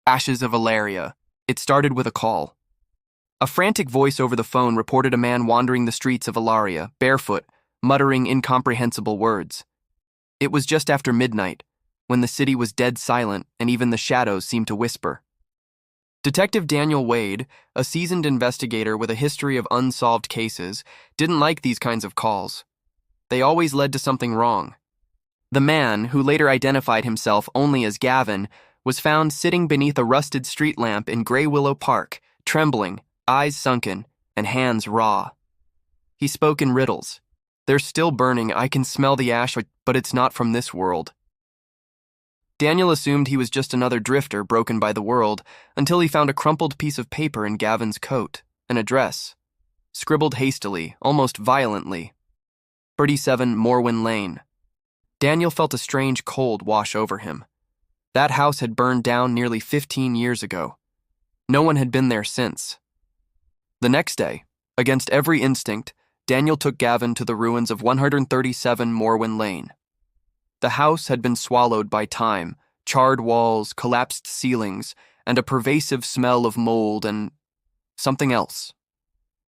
Ashes of Elaria. It started with a call. A frantic voice over the phone reported a man wandering the streets of Elaria, barefoot, muttering incomprehensible words. It was just after midnight, when the city was dead silent and even the shadows seemed to whisper. Detective Daniel Wade, a seasoned investigator with a history of unsolved cases, didn't like these kinds of calls. They always led to something wrong. The man, who later identified himself only as Gavin, was found sitting beneath a rusted street lamp in Grey Willow Park, trembling, eyes sunken, and hands raw. He spoke in riddles. "They're still burning, I can smell the ash, but it's not from this world." Daniel assumed he was just another drifter broken by the world until he found a crumpled piece of paper in Gavin's coat, an address, scribbled hastily, almost violently. 37 Morwen Lane. Daniel felt a strange cold wash over him. That house had burned down nearly 15 years ago. No one had been there since. The next day, against every instinct, Daniel took Gavin to the ruins of 137 Morwen Lane. The house had been swallowed by time, charred walls, collapsed ceilings, and a pervasive smell of mold and something else,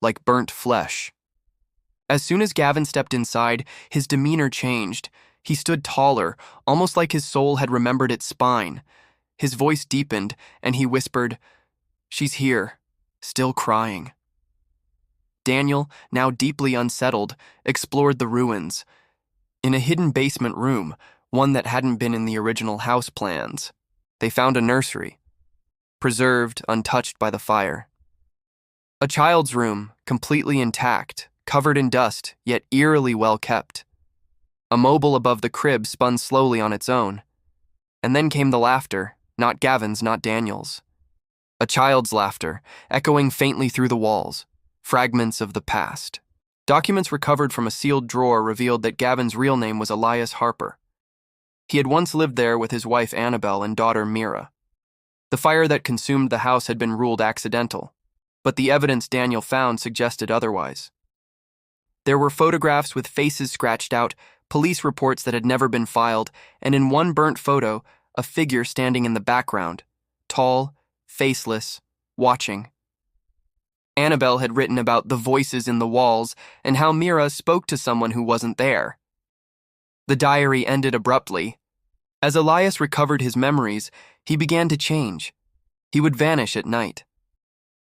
like burnt flesh. As soon as Gavin stepped inside, his demeanor changed. He stood taller, almost like his soul had remembered its spine. His voice deepened, and he whispered, "She's here, still crying." Daniel, now deeply unsettled, explored the ruins. In a hidden basement room, one that hadn't been in the original house plans, they found a nursery, preserved, untouched by the fire. A child's room, completely intact, covered in dust, yet eerily well kept. A mobile above the crib spun slowly on its own. And then came the laughter, not Gavin's, not Daniel's. A child's laughter, echoing faintly through the walls, fragments of the past. Documents recovered from a sealed drawer revealed that Gavin's real name was Elias Harper. He had once lived there with his wife Annabelle and daughter Mira. The fire that consumed the house had been ruled accidental, but the evidence Daniel found suggested otherwise. There were photographs with faces scratched out, police reports that had never been filed, and in one burnt photo, a figure standing in the background, tall, faceless, watching. Annabelle had written about the voices in the walls and how Mira spoke to someone who wasn't there. The diary ended abruptly. As Elias recovered his memories, he began to change. He would vanish at night.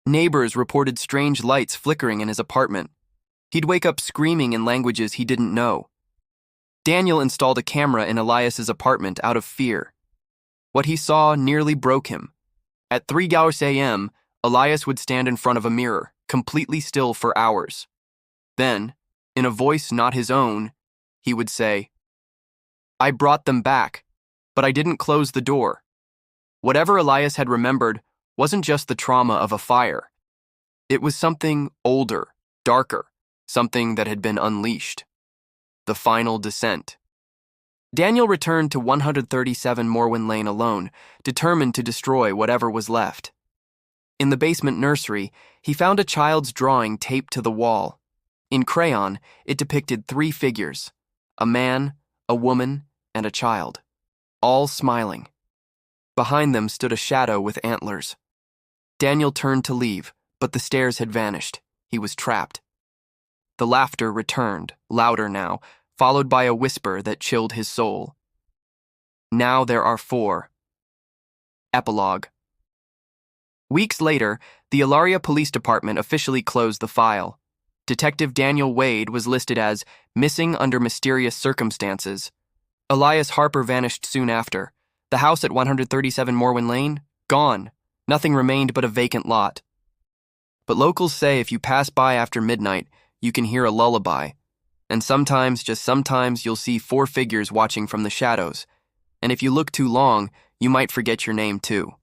Neighbors reported strange lights flickering in his apartment. He'd wake up screaming in languages he didn't know. Daniel installed a camera in Elias's apartment out of fear. What he saw nearly broke him. At 3 a.m., Elias would stand in front of a mirror, completely still for hours. Then, in a voice not his own, he would say, "I brought them back, but I didn't close the door." Whatever Elias had remembered wasn't just the trauma of a fire. It was something older, darker, something that had been unleashed. The final descent. Daniel returned to 137 Morwen Lane alone, determined to destroy whatever was left. In the basement nursery, he found a child's drawing taped to the wall. In crayon, it depicted 3 figures: a man, a woman, and a child, all smiling. Behind them stood a shadow with antlers. Daniel turned to leave, but the stairs had vanished. He was trapped. The laughter returned, louder now, followed by a whisper that chilled his soul. Now there are 4. Epilogue. Weeks later, the Elaria Police Department officially closed the file. Detective Daniel Wade was listed as missing under mysterious circumstances. Elias Harper vanished soon after. The house at 137 Morwen Lane? Gone. Nothing remained but a vacant lot. But locals say if you pass by after midnight, you can hear a lullaby. And sometimes, just sometimes, you'll see 4 figures watching from the shadows. And if you look too long, you might forget your name too.